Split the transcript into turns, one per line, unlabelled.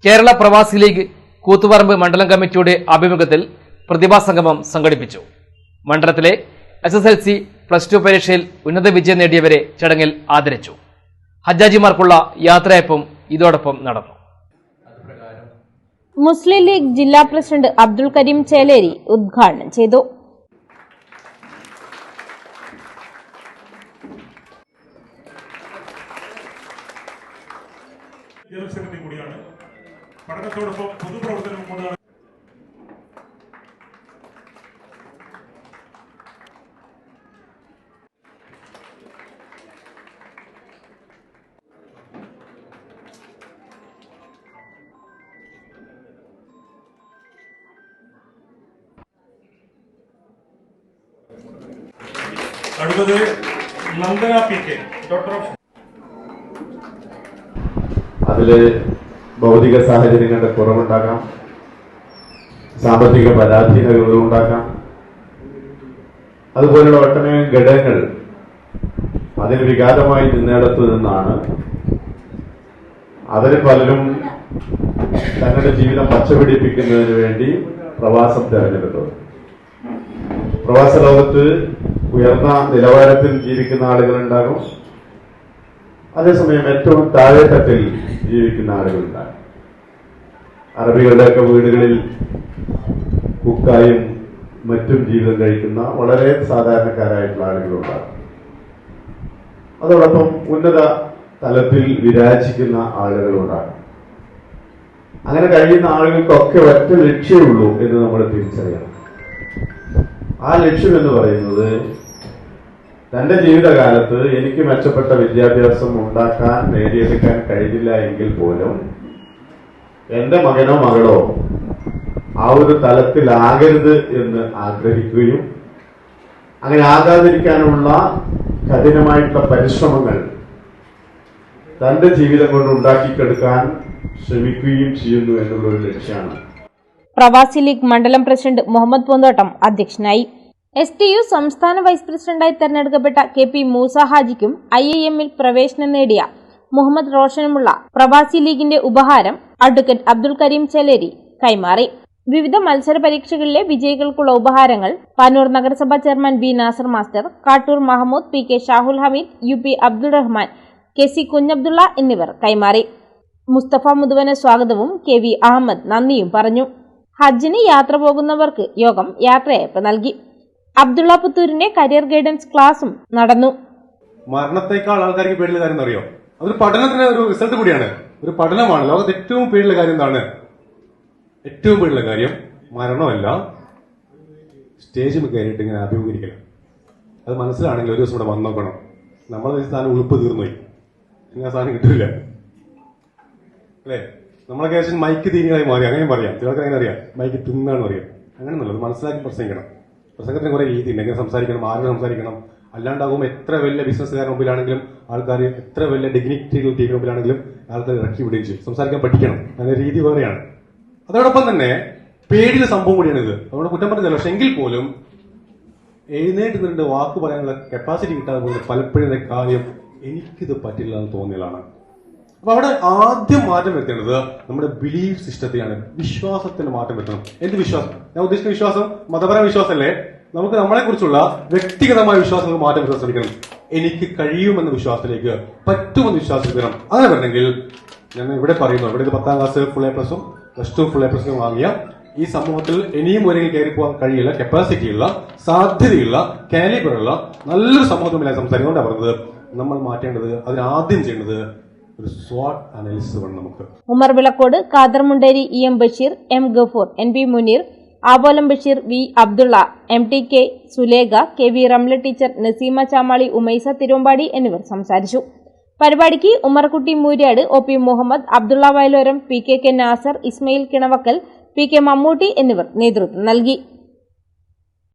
കേരള പ്രവാസി ലീഗ് കൂത്തുപറമ്പ് മണ്ഡലം കമ്മിറ്റിയുടെ ആഭിമുഖ്യത്തിൽ പ്രതിഭാസംഗമം സംഘടിപ്പിച്ചു. മണ്ഡലത്തിലെ SSLC, +2 പരീക്ഷയിൽ ഉന്നത വിജയം നേടിയവരെ ചടങ്ങിൽ ആദരിച്ചു. ഹജ്ജാജിമാർക്കുള്ള യാത്രയപ്പും ഇതോടൊപ്പം നടന്നു.
മുസ്ലിം ലീഗ് ജില്ലാ പ്രസിഡന്റ് അബ്ദുൽ കരീം ചേലേരി ഉദ്ഘാടനം ചെയ്തു.
പഠനത്തോടൊപ്പം പൊതുപ്രവർത്തനവും കൊണ്ടാണ് അടുത്തത് നന്ദന PK ഡോക്ടർ.
അതില് ഭൗതിക സാഹചര്യങ്ങളുടെ കുറവുണ്ടാകാം, സാമ്പത്തിക പരാധീനതകൾ ഉണ്ടാകാം, അതുപോലുള്ള ഒട്ടനേകം ഘടകങ്ങൾ അതിന് വിഘാതമായി നിന്നിടത്തു നിന്നാണ് അവരിൽ പലരും തങ്ങളുടെ ജീവിതം പച്ചപിടിപ്പിക്കുന്നതിന് വേണ്ടി പ്രവാസം തെരഞ്ഞെടുത്തത്. പ്രവാസ ലോകത്ത് ഉയർന്ന നിലവാരത്തിൽ ജീവിക്കുന്ന ആളുകളുണ്ടാകും, അതേസമയം ഏറ്റവും താഴെത്തട്ടിൽ ജീവിക്കുന്ന ആളുകളുണ്ടാകും. അറബികളുടെയൊക്കെ വീടുകളിൽ കുക്കായും മറ്റും ജീവിതം കഴിക്കുന്ന വളരെ സാധാരണക്കാരായിട്ടുള്ള ആളുകളുണ്ടാകും. അതോടൊപ്പം ഉന്നത തലത്തിൽ വിരാജിക്കുന്ന ആളുകളുണ്ടാകും. അങ്ങനെ കഴിയുന്ന ആളുകൾക്കൊക്കെ ഒറ്റ ലക്ഷ്യമുള്ളൂ എന്ന് നമ്മൾ തിരിച്ചറിയണം. ആ ലക്ഷ്യം എന്ന് പറയുന്നത് തന്റെ ജീവിതകാലത്ത് എനിക്ക് മെച്ചപ്പെട്ട വിദ്യാഭ്യാസം ഉണ്ടാക്കാൻ നേടിയെടുക്കാൻ കഴിഞ്ഞില്ല എങ്കിൽ പോലും എന്റെ മകനോ മകളോ ആ ഒരു തലത്തിലാകരുത് എന്ന് ആഗ്രഹിക്കുകയും അങ്ങനെ ആകാതിരിക്കാനുള്ള കഠിനമായിട്ടുള്ള പരിശ്രമങ്ങൾ തന്റെ ജീവിതം കൊണ്ട് ഉണ്ടാക്കിക്കെടുക്കാൻ ശ്രമിക്കുകയും ചെയ്യുന്നു എന്നുള്ള ഒരു ലക്ഷ്യമാണ്.
പ്രവാസി ലീഗ് മണ്ഡലം പ്രസിഡന്റ് മുഹമ്മദ് പൂന്തോട്ടം അധ്യക്ഷനായി. STU സംസ്ഥാന വൈസ് പ്രസിഡന്റായി തെരഞ്ഞെടുക്കപ്പെട്ട KP മൂസ ഹാജിക്കും IIM-ൽ പ്രവേശനം നേടിയ മുഹമ്മദ് റോഷനുമുള്ള പ്രവാസി ലീഗിന്റെ ഉപഹാരം അഡ്വക്കേറ്റ് അബ്ദുൽ കരീം ചേലേരി കൈമാറി. വിവിധ മത്സര പരീക്ഷകളിലെ വിജയികൾക്കുള്ള ഉപഹാരങ്ങൾ പാനൂർ നഗരസഭാ chairman B Nasar master, Kattoor Mahmood, PK Shahul Hameed, UP Abdul Rahman, KC Kunhabdulla എന്നിവർ കൈമാറി. മുസ്തഫ മുതുവന സ്വാഗതവും KV അഹമ്മദ് നന്ദിയും പറഞ്ഞു. ഹജ്ജിന് യാത്ര പോകുന്നവർക്ക് യോഗം യാത്രയയപ്പ് നൽകി. അബ്ദുള്ള പുത്തൂരിന്റെ കരിയർ ഗൈഡൻസ് ക്ലാസും നടന്നു.
മരണത്തെക്കാൾ ആൾക്കാർക്ക് പേടിയുള്ള കാര്യം അറിയോ? അതൊരു പഠനത്തിന് ഒരു റിസൾട്ട് കൂടിയാണ്, ഒരു പഠനമാണ്. ലോകത്ത് ഏറ്റവും പേടിയുള്ള കാര്യം എന്താണ്? ഏറ്റവും പേടിയുള്ള കാര്യം മരണമല്ല, സ്റ്റേജിൽ കയറിയിട്ട് ഇങ്ങനെ അഭിമുഖീകരിക്കണം. അത് മനസ്സിലാണെങ്കിൽ ഒരു ദിവസം ഇവിടെ വന്നു നോക്കണം. നമ്മളെ സാധനം ഉളുപ്പ് തീർന്നുപോയി, ഇങ്ങനെ സാധനം കിട്ടില്ല അല്ലേ? നമ്മളൊക്കെ ശേഷം മൈക്ക് തീരുന്നതായി മാറി, അങ്ങനെയും പറയാം. ചിലർക്ക് അങ്ങനെ അറിയാം, മൈക്ക് തിന്നാണ് പറയാം. അങ്ങനെ നല്ലത് മനസ്സിലാക്കി പ്രസംഗിക്കണം. പ്രസംഗത്തിന് കുറെ രീതി ഉണ്ട്, എങ്ങനെ സംസാരിക്കണം, ആരോട് സംസാരിക്കണം. അല്ലാണ്ടാകുമ്പോൾ എത്ര വലിയ ബിസിനസ്സുകാരുടെ മുമ്പിലാണെങ്കിലും ആൾക്കാർ, എത്ര വലിയ ഡിഗ്നിറ്റികൾ ടീമിന് മുമ്പിലാണെങ്കിലും ആൾക്കാർ ഇറക്കി വിടുകയും ചെയ്യും. സംസാരിക്കാൻ പഠിക്കണം, അതിന്റെ രീതി വേറെയാണ്. അതോടൊപ്പം തന്നെ പേടിയുള്ള സംഭവം കൂടിയാണ് ഇത്. അതുകൊണ്ട് കുറ്റം പറഞ്ഞല്ലോ. പക്ഷെ എങ്കിൽ പോലും എഴുന്നേറ്റ് നിന്നിട്ട് വാക്ക് പറയാനുള്ള കപ്പാസിറ്റി കിട്ടാതെ പോകുന്ന പലപ്പോഴും കാര്യം എനിക്കിത് പറ്റില്ല എന്ന് തോന്നിയതാണ്. അപ്പൊ അവിടെ ആദ്യം മാറ്റം വരുത്തേണ്ടത് നമ്മുടെ ബിലീഫ് സിസ്റ്റത്തെയാണ്, വിശ്വാസത്തിന് മാറ്റം വരുത്തണം. എന്ത് വിശ്വാസം? ഞാൻ ഉദ്ദേശിക്കുന്ന വിശ്വാസം മതപരമായ വിശ്വാസമല്ലേ. നമുക്ക് നമ്മളെ കുറിച്ചുള്ള വ്യക്തിഗതമായ വിശ്വാസങ്ങൾ മാറ്റം വരുത്താൻ ശ്രമിക്കണം. എനിക്ക് കഴിയുമെന്ന വിശ്വാസത്തിലേക്ക്, പറ്റുമെന്ന വിശ്വാസത്തിൽ വരണം. അങ്ങനെ വരണമെങ്കിൽ ഞാൻ ഇവിടെ പറയുന്നു, ഇവിടെ 10ാം class full A+, +2 full A+ വാങ്ങിയ ഈ സമൂഹത്തിൽ ഇനിയും ഒരിക്കലും കയറി പോകാൻ കഴിയില്ല, കപ്പാസിറ്റിയുള്ള, സാധ്യതയുള്ള, കാലിബറുള്ള നല്ലൊരു സമൂഹത്തിലാണ് സംസാരിച്ചുകൊണ്ടാണ് പറഞ്ഞത്. നമ്മൾ മാറ്റേണ്ടത്, അതിനാദ്യം ചെയ്യേണ്ടത് ഒരു SWOT അനാലിസിസ് വേണം നമുക്ക്.
Umar Vilakkode, Khader Munderi, EM Basheer, M Gafoor, NP Muneer, ആബോലം Basheer, V Abdulla, MTK Sulekha, KV Ramla teacher, Naseema Chamali, Umaisa Thiruvambady എന്നിവർ സംസാരിച്ചു. പരിപാടിക്ക് Umarkutty Muriyad, OP Muhammad, Abdulla Vayaloram, PK Nasar, Ismail Kinavakkal, PK Mammootty എന്നിവർ നേതൃത്വം നൽകി.